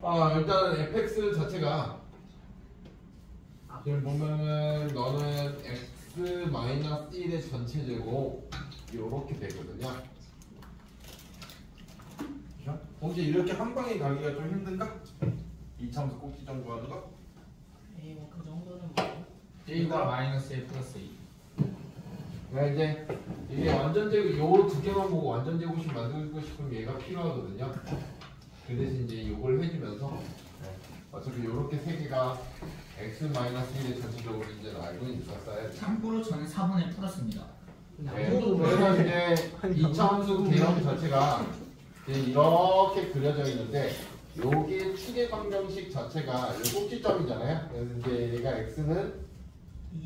일단 fx 자체가 지금 보면은 너는 x-1의 전체 제곱 이렇게 되거든요. 혹시 이렇게 한 방에 가기가 좀 힘든가? 이차함수 꼭지점 구하는 거? 에이 뭐 그 정도는 뭐. A가 마이너스 A 플러스 2. 그러니까 이제 이게 완전 제곱 요 두 개만 보고 완전 제곱식 만들고 싶으면 얘가 필요하거든요. 그 대신 이제 요걸 해주면서 어차피 요렇게 세 개가 x-1의 전체적으로 이제 알고 있었어야 돼. 참고로 저는 4분의 풀었습니다. 그래서 이제 이차함수 개념 자체가 이제 이렇게 그려져 있는데 요게 축의 방정식 자체가 요 꼭지점이잖아요. 그래서 이제 얘가 x는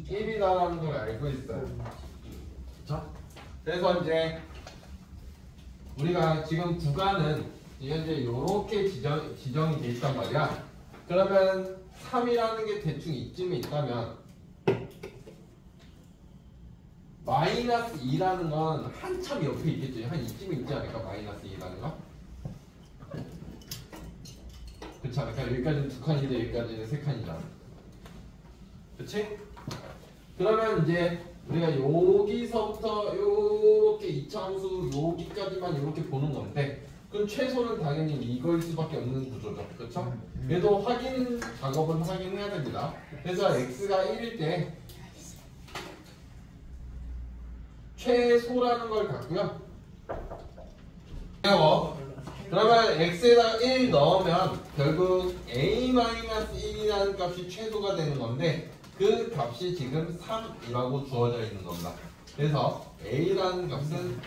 1이라는 걸 알고 있어요. 그렇죠? 그래서 이제 우리가 지금 구간은 이제 요렇게 지정이 돼 있단 말이야. 그러면 3이라는 게 대충 이쯤에 있다면 마이너스 2라는 건 한참 옆에 있겠죠. 한 이쯤에 있지 않을까? 마이너스 2라는 거? 그렇지 않을까? 여기까지는 두 칸인데 여기까지는 세 칸이잖아. 그치? 그러면 이제 우리가 여기서부터 요렇게 이차함수 여기까지만 이렇게 보는 건데 그럼 최소는 당연히 이거일 수밖에 없는 구조죠. 그렇죠? 그래도 확인 작업은 확인해야 됩니다. 그래서 x가 1일 때 최소라는 걸 갖고요. 그러면 x에다가 1 넣으면 결국 a-1이라는 값이 최소가 되는 건데 그 값이 지금 3이라고 주어져 있는 겁니다. 그래서 a라는 값은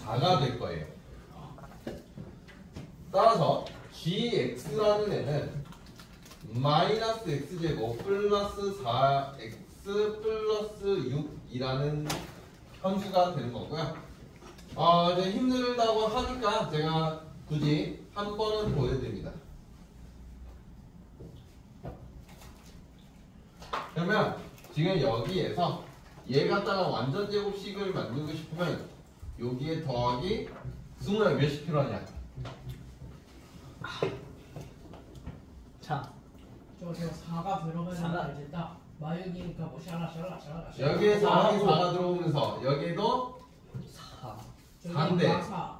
4가 될 거예요. 따라서 gx라는 애는 마이너스 x제곱 플러스 4x 플러스 6이라는 함수가 되는 거고요. 이제 힘들다고 하니까 제가 굳이 한 번은 보여드립니다. 그러면 지금 여기에서 얘 갖다가 완전 제곱식을 만들고 싶으면 여기에 더하기 승우야 몇이 필요하냐? 자, 저 4가 들어가는 거 알지? 딱 마육이니까 뭐 샤라샤라. 여기에 더하기 4가 들어오면서 여기에도 4인데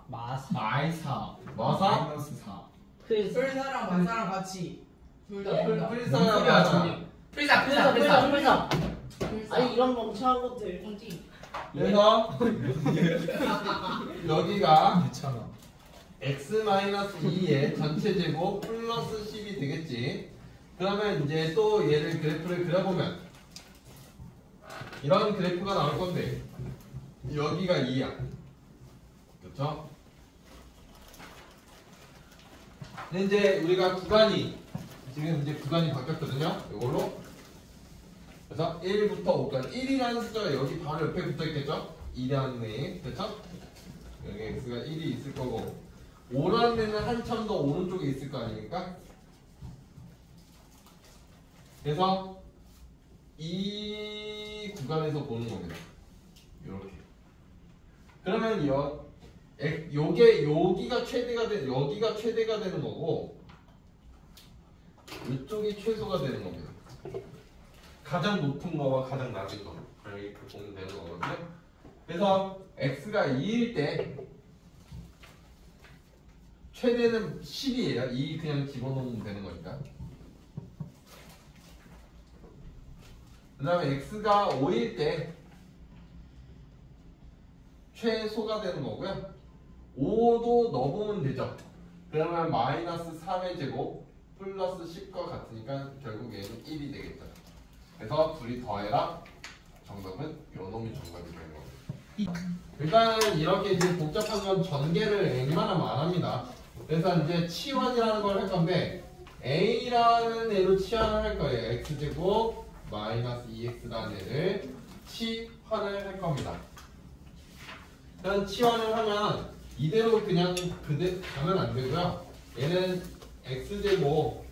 마사. 마이사. 마사? 마이너스 4. 풀사랑 마사랑 같이 둘 다 풀사야 마사. 풀사. 아니 이런 멍청한 것들. 그래서 여기가 괜찮아. x-2의 전체 제곱 플러스 10이 되겠지. 그러면 이제 또 얘를 그래프를 그려보면 이런 그래프가 나올 건데 여기가 2야. 그렇죠? 근데 이제 우리가 구간이 지금 이제 구간이 바뀌었거든요. 이걸로 그래서 1부터 5까지 1이라는 숫자가 여기 바로 옆에 붙어 있겠죠? 2라는 애, 그렇죠? 여기 x가 1이 있을 거고 5라는 애는 한참 더 오른쪽에 있을 거 아닙니까? 그래서 이 구간에서 보는 겁니다. 이렇게. 그러면 요게 여기가 최대가 되는 거고 이쪽이 최소가 되는 겁니다. 가장 높은 거와 가장 낮은 거 이렇게 보면 되는 거거든요. 그래서 x가 2일 때 최대는 10이에요. 2 그냥 집어넣으면 되는 거니까. 그 다음에 x가 5일 때 최소가 되는 거고요. 5도 넣어보면 되죠. 그러면 마이너스 3의 제곱 플러스 10과 같으니까 결국 얘는 1이 되겠죠. 그래서 둘이 더해라. 정답은 요 놈이 정답이 되는 겁니다. 일단 이렇게 이제 복잡한 건 전개를 웬만하면 안 합니다. 그래서 이제 치환이라는 걸 할 건데 a라는 애로 치환을 할 거예요. x제곱 마이너스 2x라는 애를 치환을 할 겁니다. 그럼 치환을 하면 이대로 그냥 가면 안 되고요. 얘는 x제곱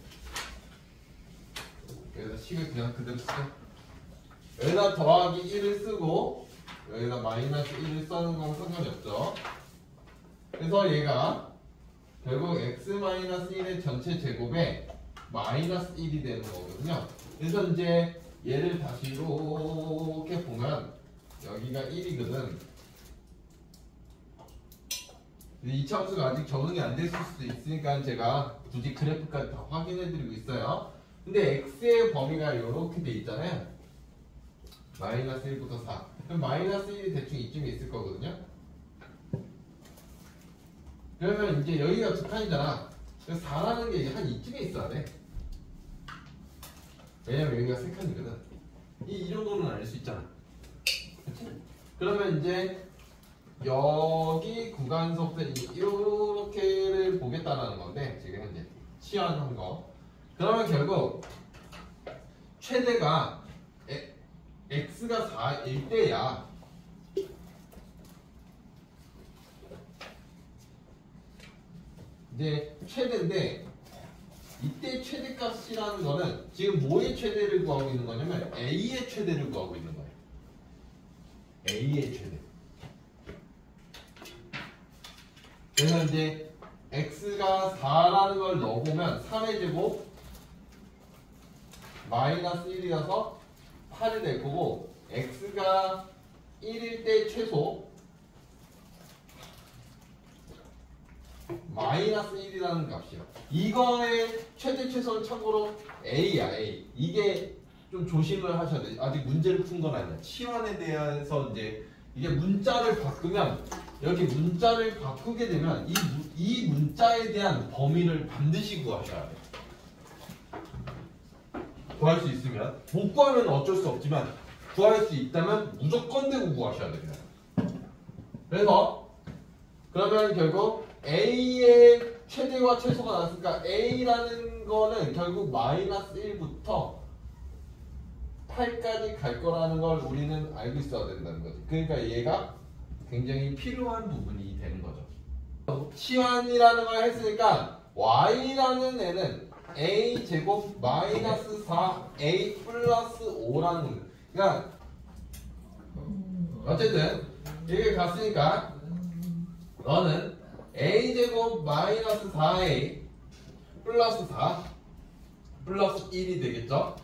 여기다 식을 그냥 그대로 쓰고 여기다 더하기 1을 쓰고 여기다 마이너스 1을 써는 건 상관이 없죠. 그래서 얘가 결국 x-1의 전체 제곱에 마이너스 1이 되는 거거든요. 그래서 이제 얘를 다시 이렇게 보면 여기가 1이거든. 이 참수가 아직 적응이 안 됐을 수도 있으니까 제가 굳이 그래프까지 다 확인해 드리고 있어요. 근데 x의 범위가 이렇게 돼 있잖아요. 마이너스 1부터 4. 그럼 마이너스 1이 대충 이쯤에 있을 거거든요. 그러면 이제 여기가 두 칸이잖아. 그래서 4라는 게 한 이쯤에 있어야 돼. 왜냐면 여기가 세 칸이거든. 이 정도는 알 수 있잖아. 그치? 그러면 이제 여기 구간서부터 이렇게를 보겠다라는 건데 지금 현재 치환한 거. 그러면 결국 최대가 x가 4일 때야. 이제 최대인데 이때 최대값이라는 거는 지금 뭐의 최대를 구하고 있는 거냐면 a의 최대를 구하고 있는 거예요. a의 최대. 그래서 이제 x가 4라는 걸 넣어보면 3의 제곱 마이너스 1이라서 8이 될 거고 x가 1일 때 최소 마이너스 1이라는 값이요. 이거의 최대 최소는 참고로 a야 a. 이게 좀 조심을 하셔야 돼요. 아직 문제를 푼 건 아니야. 치환에 대해서 이제 이게 문자를 바꾸면 여기 문자를 바꾸게 되면 이 문자에 대한 범위를 반드시 구하셔야 돼요. 구할 수 있으면 못 구하면 어쩔 수 없지만 구할 수 있다면 무조건 되고 구하셔야 됩니다. 그래서 그러면 결국 a의 최대와 최소가 나왔으니까 a라는 거는 결국 마이너스 1부터 8까지 갈 거라는 걸 우리는 알고 있어야 된다는 거지. 그러니까 얘가 굉장히 필요한 부분이 되는 거죠. 치환이라는 걸 했으니까 y라는 애는 a 제곱 마이너스 4a 플러스 5라는 거예요. 그러니까 어쨌든 이게 갔으니까 너는 a 제곱 마이너스 4a 플러스 4 플러스 1이 되겠죠?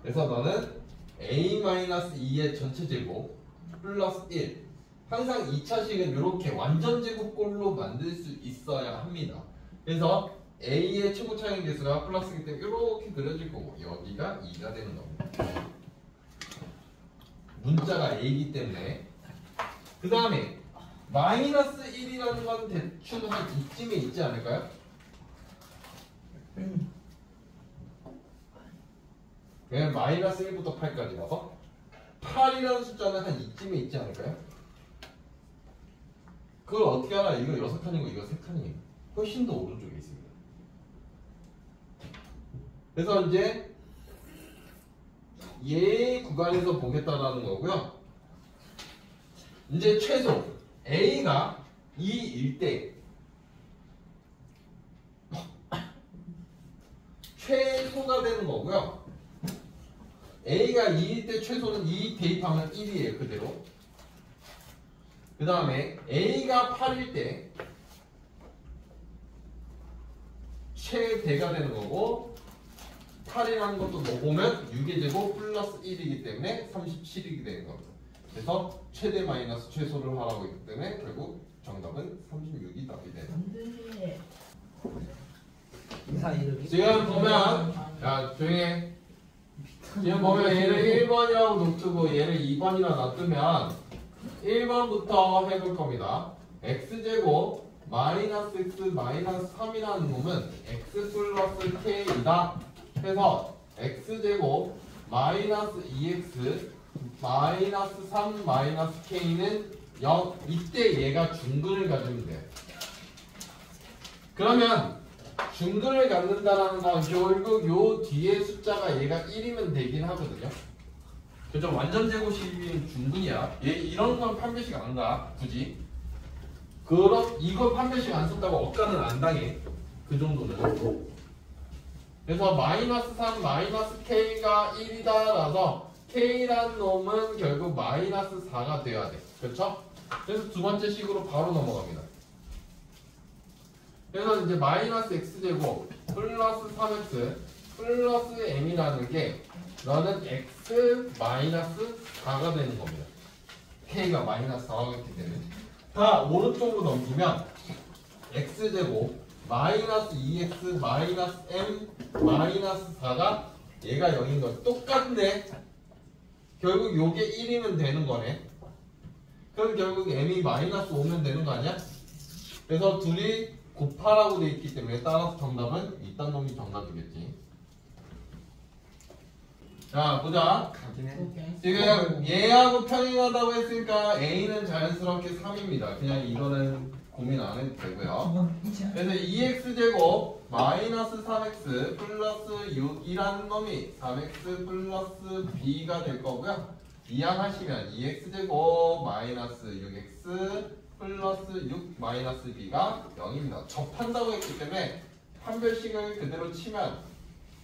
그래서 너는 a 마이너스 2의 전체 제곱 플러스 1. 항상 2차식은 이렇게 완전 제곱꼴로 만들 수 있어야 합니다. 그래서 a의 최고 차항 개수가 플러스이기 때문에 이렇게 그려질 거고 여기가 2가 되는 겁니다. 문자가 a이기 때문에. 그 다음에 마이너스 1이라는 건 대충 한 이쯤에 있지 않을까요? 왜냐면 마이너스 1부터 8까지라서 8이라는 숫자는 한 이쯤에 있지 않을까요? 그걸 어떻게 알아? 이거 6칸이고 이거 3칸이에요. 훨씬 더 오른쪽에 있습니다. 그래서 이제 얘 구간에서 보겠다라는 거고요. 이제 최소 a가 2일 때 최소가 되는 거고요. a가 2일 때 최소는 2 대입하면 1이에요. 그대로. 그 다음에 a가 8일 때 최대가 되는 거고 8이라는 것도 넣어보면 6의 제곱 플러스 1이기 때문에 37이게 되는 겁니다. 그래서 최대 마이너스 최소를 하라고 있기 때문에 결국 정답은 36이 답이 되는 안돼. 이사 이름이 지금 보면 야 조용해. 지금 보면 얘를 1번이라고 놔두고 얘를 2번이라 놔두면 1번부터 해볼 겁니다. x제곱 마이너스 x 마이너스 3이라는 놈은 x 플러스 k이다 해서 x제곱 마이너스 2x 마이너스 3 마이너스 k는 0. 이때 얘가 중근을 가지면 돼요. 그러면 중근을 갖는다라는 건 결국 요 뒤에 숫자가 얘가 1이면 되긴 하거든요. 그죠? 완전 제곱식이면 중근이야. 얘 이런 건 판별식 안 가. 굳이. 이거 판별식 안 쓴다고 억가는 안 당해. 그 정도는. 그래서 마이너스 3 마이너스 k가 1이다라서 k라는 놈은 결국 마이너스 4가 돼야 돼. 그렇죠? 그래서 두 번째 식으로 바로 넘어갑니다. 그래서 이제 마이너스 x제곱 플러스 3x 플러스 m이라는 게 너는 x 마이너스 4가 되는 겁니다. k가 마이너스 4가 있기 때문에 다 오른쪽으로 넘기면 x제곱 마이너스 2x 마이너스 m 마이너스 4가 얘가 0인 거 똑같네. 결국 요게 1이면 되는 거네. 그럼 결국 m이 마이너스 5면 되는 거 아니야? 그래서 둘이 곱하라고 돼 있기 때문에 따라서 정답은 이딴 놈이 정답이겠지. 자 보자. 오케이. 지금 얘하고 평행하다고 했으니까 a는 자연스럽게 3입니다. 그냥 이거는 고민 안 해도 되고요. 그래서 2x제곱 마이너스 3x 플러스 6이라는 놈이 3x 플러스 b가 될 거고요. 이항하시면 2x제곱 마이너스 6x 플러스 6 마이너스 b가 0입니다. 접한다고 했기 때문에 판별식을 그대로 치면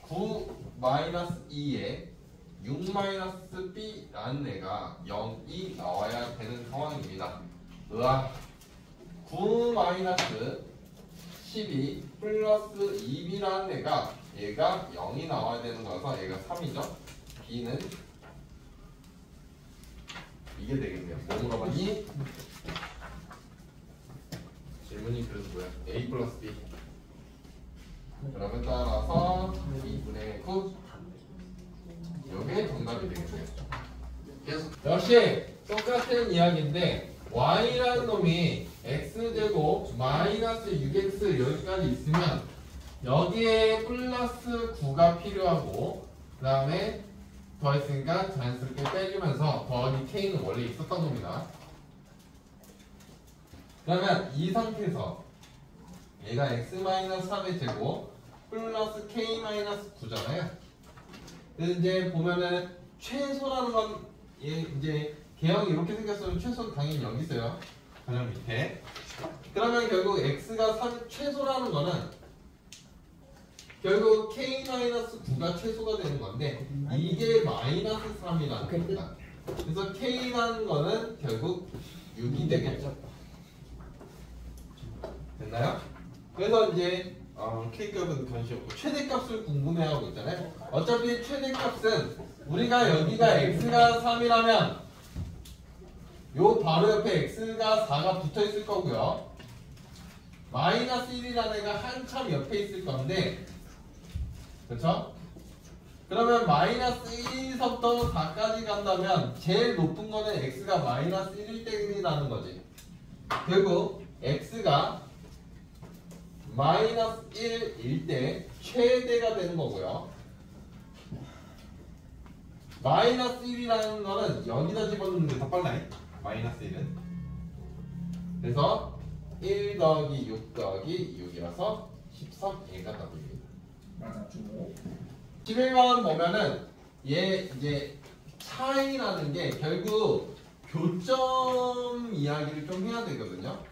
9 마이너스 2에 6 마이너스 b라는 애가 0이 나와야 되는 상황입니다. 으아 9 마이너스 12 플러스 2b라는 애가 얘가 0이 나와야 되는 거라서 얘가 3이죠. b는 이게 되겠네요. 뭐 물어봤니? 질문이 그래서 뭐야? a 플러스 b 그러면 따라서 2분의 9 이게 정답이 되겠네요. 계속 역시 똑같은 이야기인데 y라는 놈이 x제곱 마이너스 6x 여기까지 있으면 여기에 플러스 9가 필요하고 그 다음에 더했으니까 자연스럽게 빼주면서 더하기 k는 원래 있었던 겁니다. 그러면 이 상태에서 얘가 x-3의 제곱 플러스 k-9잖아요. 그래서 이제 보면은 최소라는 건 이제 개형이 이렇게 생겼으면 최소는 당연히 여기 있어요. 가장 밑에. 그러면 결국 x가 3 최소라는 거는 결국 k-9가 최소가 되는 건데 이게 마이너스 3이라는 겁니다. 그래서 k라는 거는 결국 6이 되겠죠. 됐나요? 그래서 이제 k값은 관시 없고 최대값을 궁금해하고 있잖아요. 어차피 최대값은 우리가 여기가 x가 3이라면 요 바로 옆에 x가 4가 붙어 있을 거고요. 마이너스 1이라는 애가 한참 옆에 있을 건데 그렇죠? 그러면 마이너스 1에서부터 4까지 간다면 제일 높은 거는 x가 마이너스 1일 때이라는 거지. 결국 x가 마이너스 1일 때 최대가 되는 거고요. 마이너스 1이라는 거는 여기다 집어넣는 게 더 빨라요. 마이너스 1은. 그래서 1 더하기 6 더하기 6이라서 13얘가 답입니다. 맞아주고 11번 보면은 얘 이제 차이라는 게 결국 교점 이야기를 좀 해야 되거든요.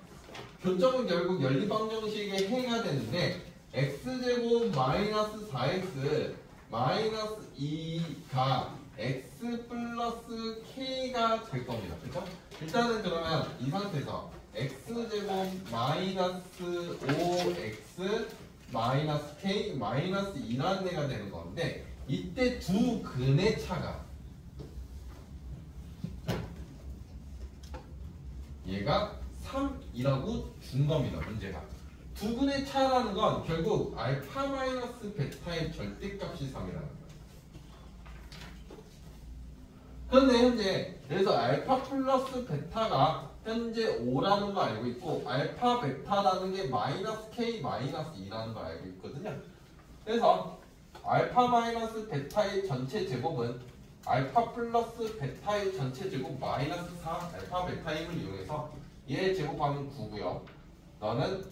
교점은 결국 연립방정식에 해야 되는데 x제곱 마이너스 4x 마이너스 2가 x 플러스 k가 될 겁니다. 그렇죠? 일단은 그러면 이 상태에서 x제곱 마이너스 5x 마이너스 k 마이너스 2라는 애가 되는 건데 이때 두 근의 차가 얘가 3이라고 준 겁니다. 문제가 두 근의 차라는 건 결국 알파 마이너스 베타의 절대값이 3이라는 거예요. 그런데 현재 그래서 알파 플러스 베타가 현재 5라는 거 알고 있고 알파 베타라는 게 마이너스 k 마이너스 2라는 걸 알고 있거든요. 그래서 알파 마이너스 베타의 전체 제곱은 알파 플러스 베타의 전체 제곱 마이너스 4 알파 베타 힘을 이용해서 얘 제곱하면 9고요. 너는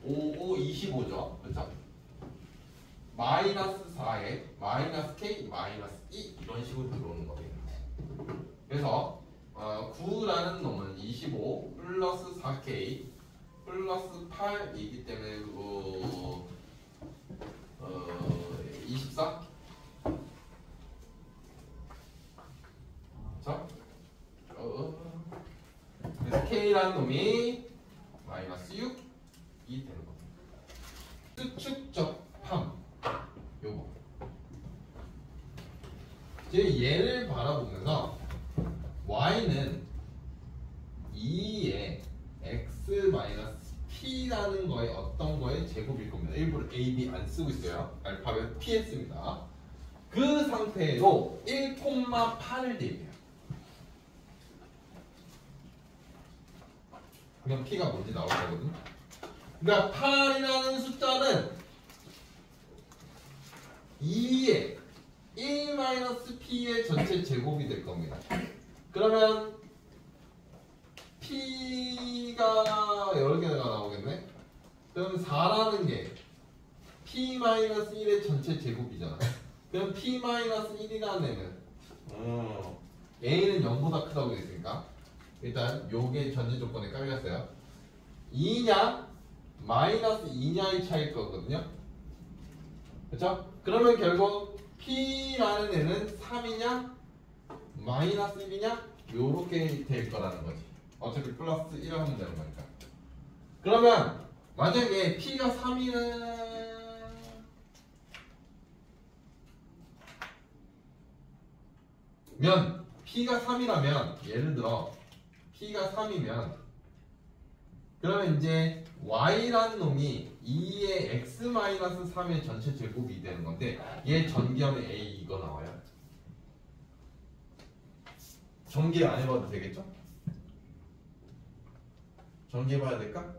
5, 25죠. 그렇죠? 마이너스 4에 마이너스 k 마이너스 2 이런 식으로 들어오는 겁니다. 그래서 9라는 놈은 25 플러스 4k 플러스 8이기 때문에 24 그렇죠? 그래서 k라는 놈이 마이너스 6이 되는 겁니다. 이제 얘를 바라보면서 y는 2의 x-p라는 거에 어떤 거의 제곱일 겁니다. 일부러 a, b 안 쓰고 있어요. 알파벳 ps입니다. 그 상태로 1,8을 대입해요. 그럼 p가 뭔지 나올 거거든. 그러니까 8이라는 숫자는 2의 1-p의 전체 제곱이 될 겁니다. 그러면 p가 여러 개가 나오겠네? 그럼 4라는 게 p-1의 전체 제곱이잖아. 그럼 p-1이라는 애는 a는 0보다 크다고 되어 있으니까 일단 요게 전제 조건에 깔렸어요. 2냐 마이너스 2냐의 차이일 거거든요. 그렇죠? 그러면 결국 p라는 애는 3이냐 마이너스 1이냐 요렇게 될 거라는 거지. 어차피 플러스 1을 하면 되는 거니까. 그러면 만약에 p가 3이면 p가 3이라면 예를 들어 p가 3이면 그러면 이제 y라는 놈이 2의 x-3의 전체 제곱이 되는 건데 얘 전기하면 a 이거 나와요. 전기 안 해봐도 되겠죠? 전기해봐야 될까?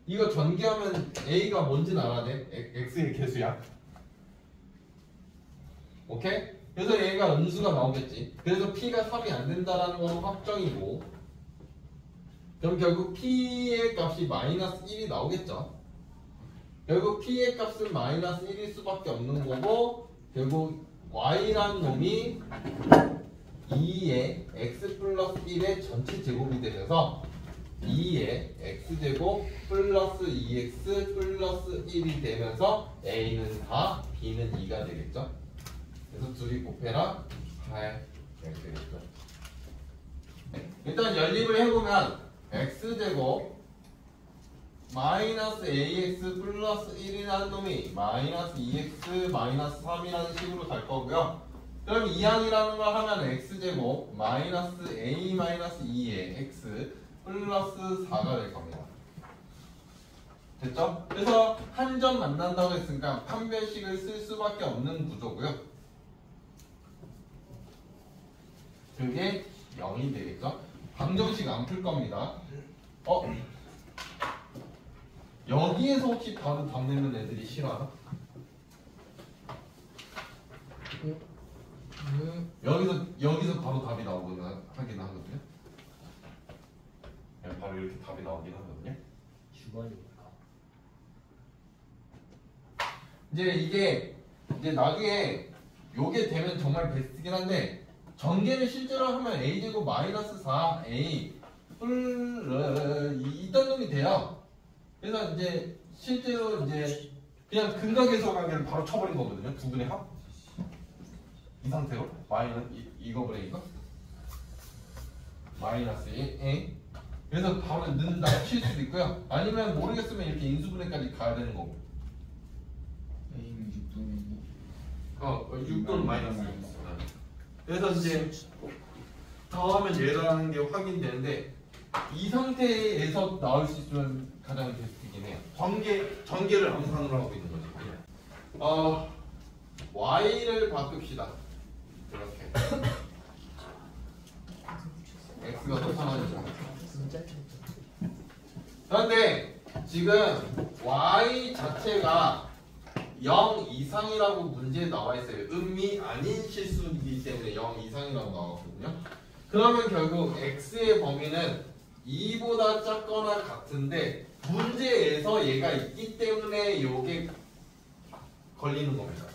이거 전기하면 a가 뭔지는 알아야 돼. x의 개수야. 오케이? 그래서 얘가 음수가 나오겠지. 그래서 p가 3이 안 된다라는 건 확정이고 그럼 결국 p의 값이 마이너스 1이 나오겠죠. 결국 p의 값은 마이너스 1일 수밖에 없는 거고 결국 y라는 놈이 2의 x 플러스 1의 전체 제곱이 되면서 2의 x제곱 플러스 2x 플러스 1이 되면서 a는 4, b는 2가 되겠죠. 그래서 둘이 곱해라 8 이렇게 되겠죠. 일단 연립을 해보면 x제곱 마이너스 ax 플러스 1이라는 놈이 마이너스 2x 마이너스 3이라는 식으로 갈 거고요. 그럼 이항이라는 걸 하면 x제곱 마이너스 a 마이너스 2의 x 플러스 4가 될 겁니다. 됐죠? 그래서 한 점 만난다고 했으니까 판별식을 쓸 수밖에 없는 구조고요. 그게 0이 되겠죠? 방정식 안 풀 겁니다. 여기에서 혹시 바로 답 내는 애들이 싫어하나? 여기서 바로 답이 나오긴 하거든요. 그냥 바로 이렇게 답이 나오긴 하거든요. 주관이니까. 이제 이게 이제 나중에 요게 되면 정말 베스트긴 한데 전개를 실제로 하면 a제곱 마이너스 4a 이딴 놈이 돼요. 그래서 이제 실제로 이제 그냥 근각에서 관계를 바로 쳐버린 거거든요. 두 분의 합. 이 상태로 마이너스 이거 보니까 마이너스 a 그래서 바로 넣는다 칠 수도 있고요. 아니면 모르겠으면 이렇게 인수분해까지 가야 되는 거고. a는 6도는 6도는 마이너스 6. 그래서 이제 더하면 얘라는 게 확인되는데 이 상태에서 나올 수 있으면 가장 베스트이긴 해요. 전개를 암산으로 하고 있는 거지. y를 바꿉시다. 이렇게 x가 소상하죠. 그런데 지금 y 자체가 0 이상이라고 문제에 나와 있어요. 음이 아닌 실수이기 때문에 0 이상이라고 나왔거든요. 그러면 결국 x의 범위는 2보다 작거나 같은데 문제에서 얘가 있기 때문에 요게 걸리는 겁니다.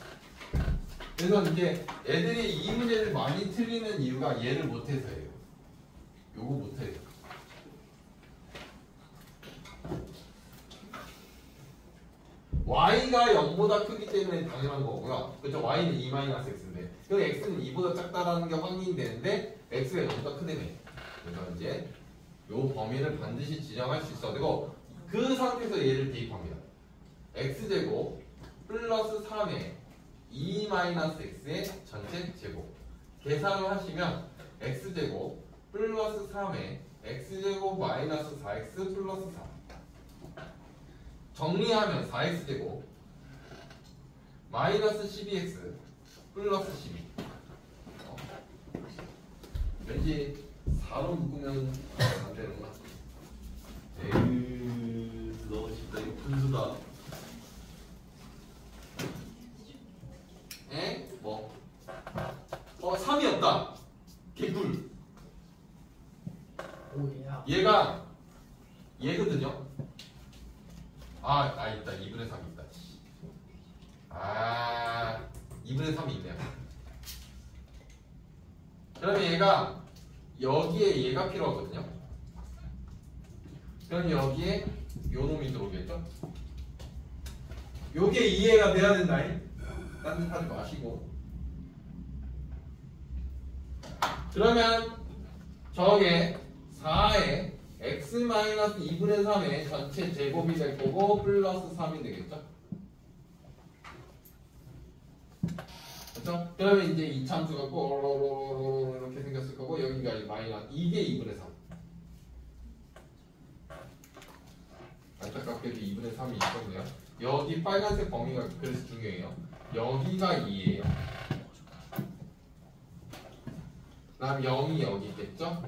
그래서 이제 애들이 이 문제를 많이 틀리는 이유가 얘를 못해서예요. 요거 못해요. y가 0보다 크기 때문에 당연한 거고요. 그렇죠? y는 2-x인데 그럼 x는 2보다 작다라는 게 확인되는데 x가 0보다 크다며. 그래서 이제 요 범위를 반드시 지정할 수 있어야 되고 그 상태에서 얘를 대입합니다. x제곱 플러스 3의 2-x의 전체 제곱 계산을 하시면 x제곱 플러스 3에 x제곱 마이너스 4x 플러스 4 정리하면 4x제곱 마이너스 12x 플러스 12 왠지 4로 묶으면 안 되는구나. 에이 너무 쉽다. 이거 분수다. 에? 뭐? 3이었다. 개꿀. 오야. 얘가 얘거든요. 있다. 2분의 3이 있다. 2분의 3이 있네요. 그러면 얘가 여기에 얘가 필요하거든요. 그럼 여기에 요 놈이 들어오겠죠? 요게 이해가 돼야 된다잉. 딴 듯 하지 마시고. 그러면 저게 4에 x-2분의 3의 전체 제곱이 될 거고 플러스 3이 되겠죠? 그렇죠? 그러면 이제 이 참수가 꼭 이렇게 생겼을 거고 여기가 마이너스 이게 2분의 3. 안타깝게도 2분의 3이 있었네요. 여기 빨간색 범위가 그래서 중요해요. 여기가 2예요. 그다음 0이 여기 있겠죠?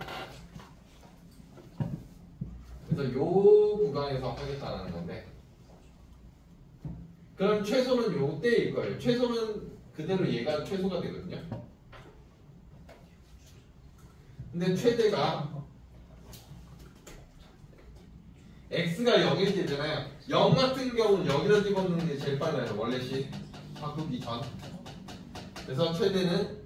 그래서 요 구간에서 하겠다는 건데 그럼 최소는 요때일 거예요. 최소는 그대로 얘가 최소가 되거든요. 근데 최대가 x가 0일 때잖아요. 0 같은 경우는 여기다 집어넣는 게 제일 빨라요. 원래식 바꾸기 전. 그래서 최대는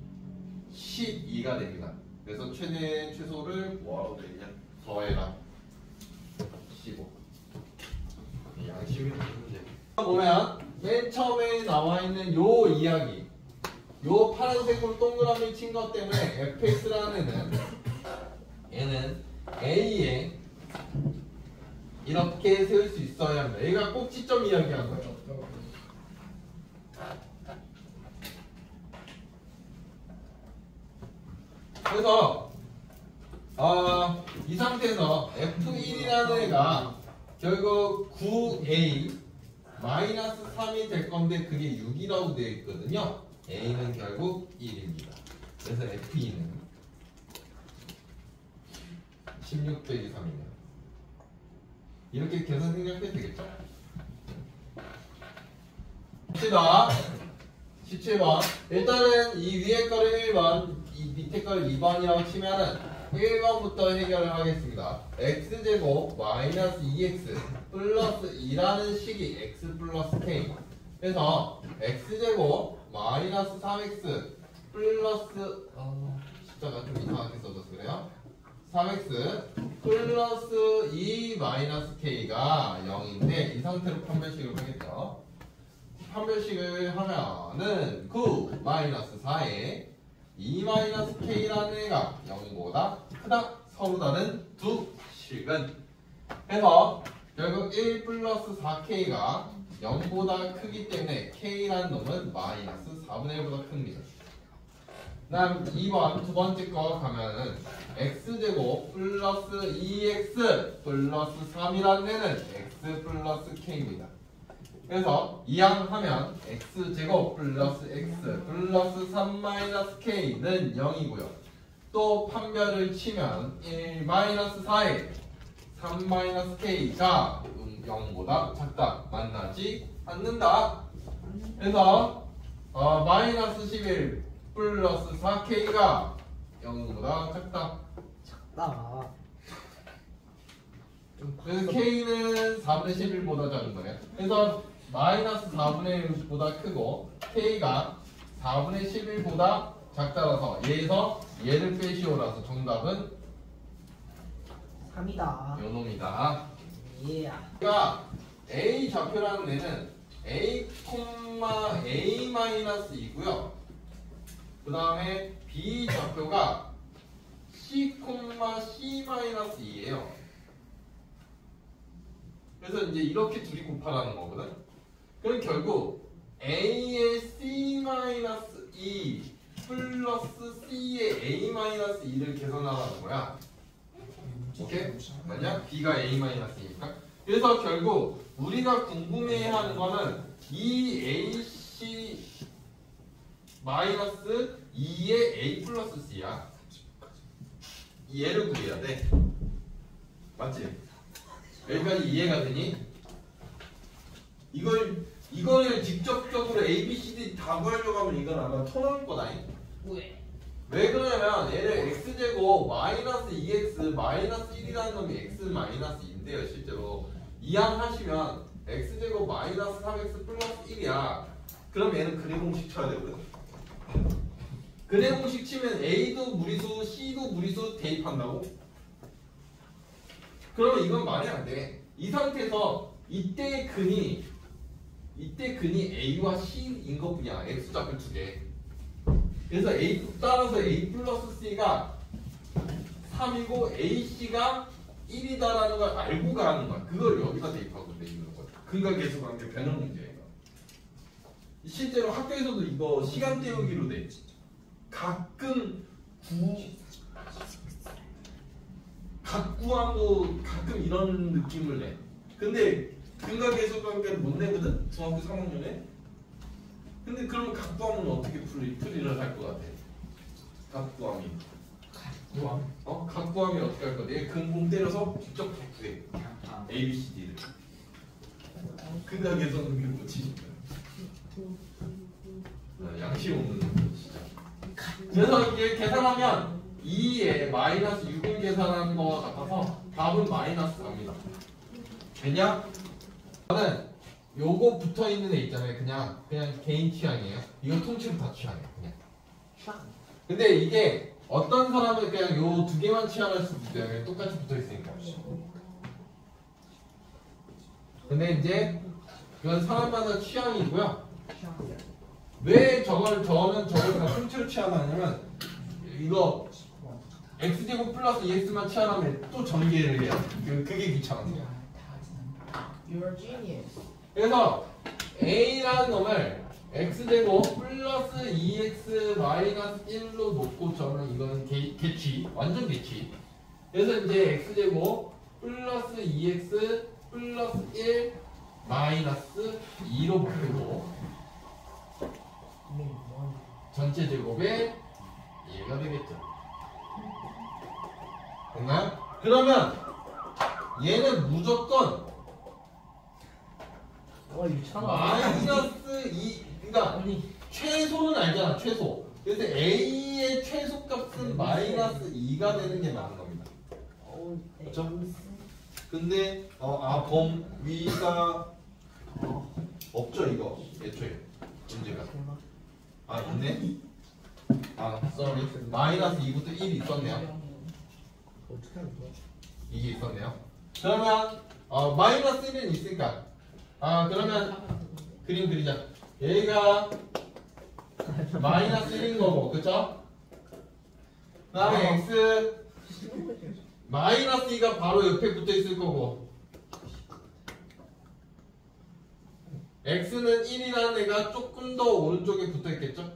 12가 됩니다. 그래서 최대 최소를 뭐하고 되냐? 더해라 15. 양심이 문제. 보면 맨 처음에 나와 있는 요 이야기, 요 파란색으로 동그라미 친 것 때문에 fx라는 얘는 a에 이렇게 세울 수 있어야 합니다. 얘가 꼭지점 이야기한 거예요. 그래서 이 상태에서 f1이라는 애가 결국 9a 마이너스 3이 될 건데 그게 6이라고 되어 있거든요. a는 결국 1입니다. 그래서 f2는 16 빼기 3이네요. 이렇게 계산 생략해도 되겠죠? 봅시다. 17번. 일단은 이 위에 거를 1번, 이 밑에 거를 2번이라고 치면은 1번부터 해결을 하겠습니다. x제곱 마이너스 2x 플러스 2라는 식이 x 플러스 k. 그래서 x제곱 마이너스 3x 플러스 숫자가 좀 이상하게 써져서 그래요. 3x 플러스 2 마이너스 k가 0인데 이 상태로 판별식을 하겠죠. 판별식을 하면은 9 마이너스 4에 2 마이너스 k라는 애가 0보다 크다. 서로 다른 두 식은 해서 결국 1 플러스 4k가 0보다 크기 때문에 k라는 놈은 마이너스 4분의 1보다 큽니다. 다음 2번 두 번째 거 가면은 x제곱 플러스 2x 플러스 3이라는 애는 x 플러스 k입니다. 그래서 이항하면 x제곱 플러스 x 플러스 3 마이너스 k는 0이고요. 또 판별을 치면 1 마이너스 4에 3 마이너스 k가 0보다 작다. 만나지 않는다. 그래서 마이너스 11 플러스 4k가 0보다 작다. 작다. 그래서 k는 4분의 11보다 작은 거예요. 그래서 마이너스 4분의 1보다 크고 k가 4분의 11보다 작다라서 얘에서 얘를 빼시오라서 정답은 3이다. 요 놈이다. 예. 그러니까 a 좌표라는 애는 a, a 마이너스 2고요. 그 다음에 b 좌표가 c, c 마이너스 2예요. 그래서 이제 이렇게 둘이 곱하라는 거거든. 그럼 결국 a의 c 마이너스 2 플러스 c 계산하라는 거야. 오케이? 맞냐? B가 A-E니까. 그래서 결국 우리가 궁금해하는 거는 이 AC 마이너스 2의 A 플러스 C야. 얘를 구해야 돼. 맞지? 여기까지 이해가 되니? 이거를 직접적으로 A, B, C, D 다 구하려고 하면 이건 아마 토 나올 거다잉. 왜 그러냐면 얘를 x제곱 마이너스 2x 마이너스 1이라는 놈이 x 마이너스 2인데요. 실제로 이항하시면 x제곱 마이너스 3x 플러스 1이야. 그럼 얘는 근해 공식 쳐야 되거든. 근해 공식 치면 a도 무리수 c도 무리수 대입한다고? 그러면 이건 말이 안 돼. 이 상태에서 이때의 근이 a와 c인 것뿐이야. x좌표 두 개. 그래서 따라서 a 플러스 c가 3이고 ac가 1이다라는 걸 알고 가는 거야. 그걸 여기다 대입하고 내리는 거야. 근과 계수 관계 변형 문제야. 이거. 실제로 학교에서도 이거 시간 때우기로 돼. 각구함도 가끔 이런 느낌을 내. 근데 근과 계수 관계를 못 내거든? 중학교 3학년에? 근데 그럼 각구함은 어떻게 풀이를 할 것 같아? 각구함이. 각구함이 어떻게 할 거야? 얘 근공 때려서 직접 구해. A, B, C, D를. 근과 계수 관계를 못 치니까. 양심 없는 진짜. 그래서 이게 계산하면 2에 마이너스 6을 계산하는 거와 같아서 답은 마이너스 4입니다. 왜냐? 저는 요거 붙어있는 애 있잖아요. 그냥 개인 취향이에요. 이거 통째로 다 취향이에요. 그냥. 근데 이게 어떤 사람은 그냥 요 두 개만 취향할 수도 있어요. 그냥 똑같이 붙어있으니까. 근데 이제 그건 사람마다 취향이고요. 왜 저는 저걸 다 통째로 취향하냐면 이거 x제곱 플러스 2x만 취향하면 또 전개를 해야 돼. 그게 귀찮아요. You're genius. 그래서 a라는 놈을 x제곱 플러스 2x 마이너스 1로 놓고 저는 이거는 개취 완전 개취. 그래서 이제 x제곱 플러스 2x 플러스 1 마이너스 2로 바꾸고 전체 제곱에 얘가 되겠죠. 됐나요? 그러면 얘는 무조건 마이너스 2, 그러니까 최소는 알잖아. 최소. 그래서 a의 최소값은 마이너스 2가 되는 게 맞는 겁니다. 그렇죠? 근데 위가 없죠 이거 애초에 문제가. 있네. sorry. 마이너스 2부터 1이 있었네요. 이게 있었네요. 그러면 마이너스 1은 있으니까 그러면 그림 그리자. 얘가 마이너스 1인 거고, 그쵸? 그 다음에 x 마이너스 2가 바로 옆에 붙어 있을 거고, x는 1이라는 애가 조금 더 오른쪽에 붙어 있겠죠?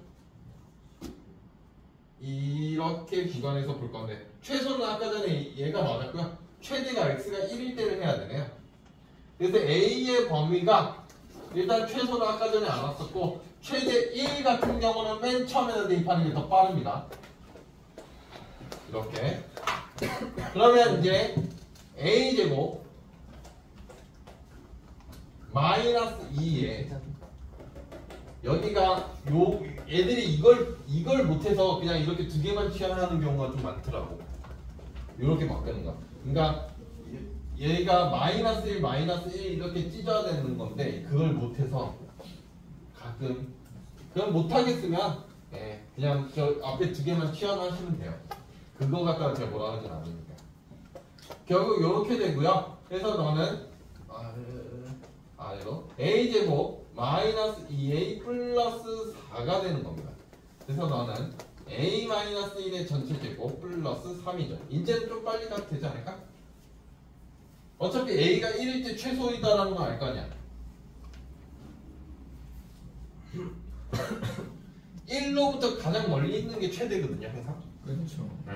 이렇게 구간에서 볼 건데, 최소는 아까 전에 얘가 맞았고요. 최대가 x가 1일 때를 해야 되네요. 그래서 a의 범위가 일단 최소는 아까 전에 알았었고, 최대 1 같은 경우는 맨 처음에다 대입하는 게 더 빠릅니다. 이렇게. 그러면 이제 a제곱 마이너스 2에 여기가 애들이 이걸 못해서 그냥 이렇게 두 개만 취향하는 경우가 좀 많더라고. 이렇게 바꾸는 거. 그러니까 얘가 마이너스 1, 마이너스 1 이렇게 찢어야 되는 건데 그걸 못해서 가끔 그럼 못하겠으면 그냥 저 앞에 두 개만 취향하시면 돼요. 그거 갖다가 제가 뭐라 하진 않으니까. 결국 이렇게 되고요. 그래서 너는 아래로 a제곱 마이너스 2a 플러스 4가 되는 겁니다. 그래서 너는 a 마이너스 1의 전체 제곱 플러스 3이죠. 이제는 좀 빨리 가도 되지 않을까? 어차피 a가 1일 때 최소이다라는 거 알 거 아니야. 1로부터 가장 멀리 있는 게 최대거든요, 항상. 그렇죠. 네.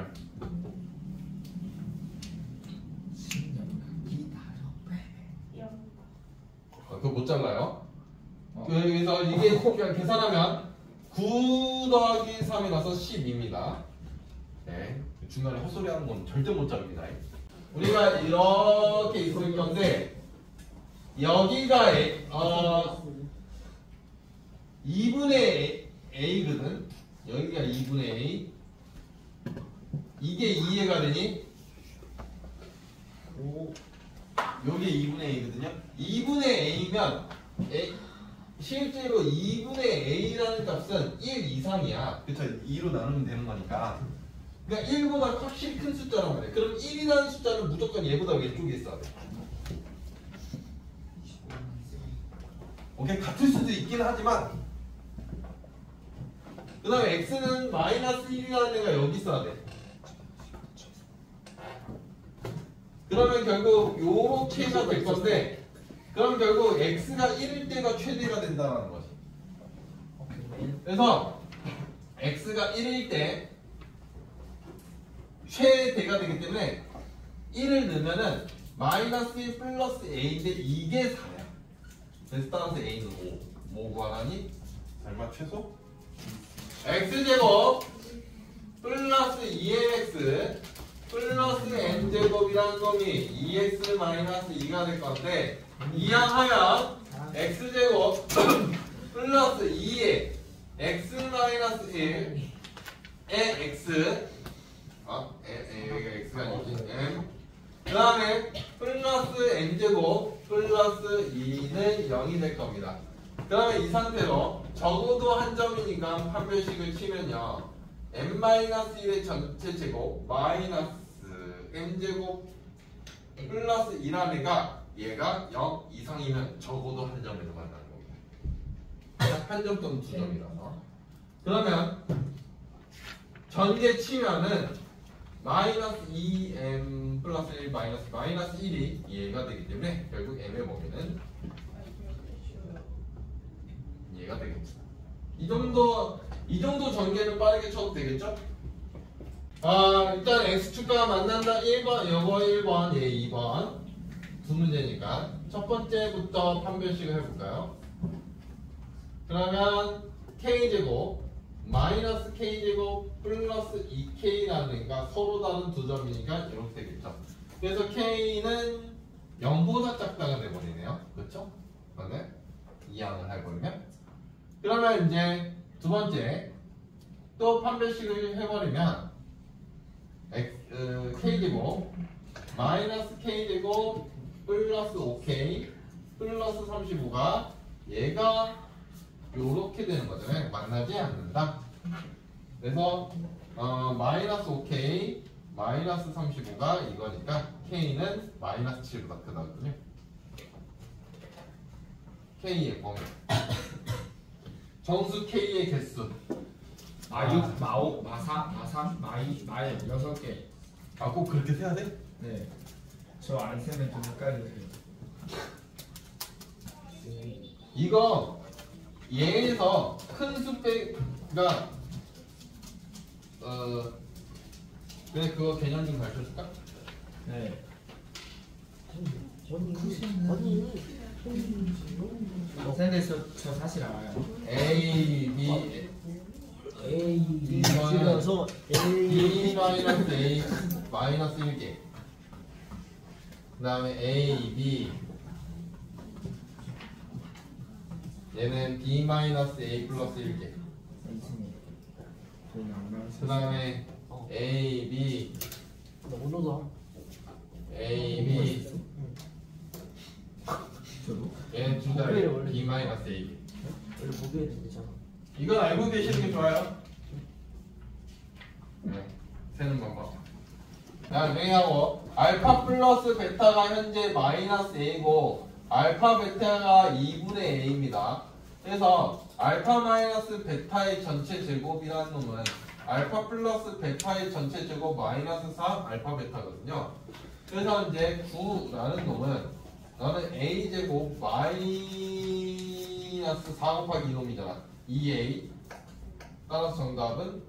10년 기다려. 그거 못 잘라요. 어. 그래서 이게 그냥 계산하면 9 더하기 3이 나서 10입니다. 네. 중간에 헛소리 하는 건 절대 못 자릅니다. 우리가 이렇게 있을 건데 여기가 2분의 a거든. 여기가 2분의 a. 이게 2해가 되니? 요게 2분의 a거든요. 2분의 a면 실제로 2분의 a라는 값은 1 이상이야. 그쵸? 2로 나누면 되는 거니까. 그러니까 1보다 확실히 큰 숫자란 말이야. 그럼 1이라는 숫자는 무조건 얘보다 왼쪽에 있어야 돼. 오케이? 같을 수도 있긴 하지만 그 다음에 x는 마이너스 1이라는 애가 여기 있어야 돼. 그러면 결국 요렇게가 될 건데 그럼 결국 x가 1일 때가 최대가 된다는 거지. 그래서 x가 1일 때 최대가 되기 때문에 1을 넣으면은 마이너스 1 플러스 a인데 이게 4야. 그래서 따라서 a는 5. 뭐 구하라니? 설마 최소? x제곱 플러스 2mx 플러스 n제곱이라는 놈이 2x 마이너스 2가 될 건데 이항하면 x제곱 플러스 2에 x 마이너스 1에 x 여기가 x가 아니지 m 그 다음에 플러스 n제곱 플러스 2는 0이 될 겁니다. 그 다음에 이 상태로 적어도 한 점이니까 판별식을 치면요 n-1의 전체 제곱 마이너스 n제곱 플러스 2라는 애가 얘가 0 이상이면 적어도 한 점에서 만나는 겁니다. 한 점 또는 두 점이라서. 그러면 전개 치면은 마이너스 2m 플러스 1 마이너스 1이 얘가 되기 때문에 결국 m의 범위는 얘가 되겠죠. 이 정도 전개는 빠르게 쳐도 되겠죠? 일단 x축과 만난다 1번 요거 1번 얘 2번 두 문제니까 첫 번째부터 판별식을 해볼까요? 그러면 k제곱 마이너스 k제곱 플러스 2k라는 애가 서로 다른 두 점이니까 이렇게 되겠죠. 그래서 k는 0보다 작다가 돼버리네요. 그렇죠? 그런데 이항을 해버리면 그러면 이제 두 번째 또 판별식을 해버리면 k제곱 마이너스 k제곱 플러스 5k 플러스 35가 얘가 요렇게 되는 거잖아요. 만나지 않는다. 그래서 마이너스 5k 마이너스 35가 이거니까 k는 마이너스 7보다 크다거든요. k의 범위 정수 k의 개수 마육, 마오, 마사, 마삼, 마이, 마일 6개. 꼭 그렇게 세야 돼? 네. 저 안 세면 좀 헷갈려요. 이거 얘에서 큰 수배가 그래 그거 개념 좀 가르쳐줄까? 네. 선생님 저 사실 알아요. A, B, A 이거는 줄여서 B A 마이너스 A 마이너스 1개 그 다음에 A, B 얘는 B 마이너스 A 플러스 1개 그 다음에 A, B 너무 넣어. A, B 저도? 얘는 둘 다 B 마이너스 A 원래 보기에도 되잖아. 이건 알고 계시는 게 좋아요. 네, 세는 방법. 다음에 A하고 알파 플러스 베타가 현재 마이너스 A고 알파 베타가 2분의 A입니다. 그래서 알파 마이너스 베타의 전체 제곱이라는 놈은 알파 플러스 베타의 전체 제곱 마이너스 3 알파 베타거든요. 그래서 이제 9라는 놈은 너는 A 제곱 마이너스 4 곱하기 2놈이잖아. 2A 따라서 정답은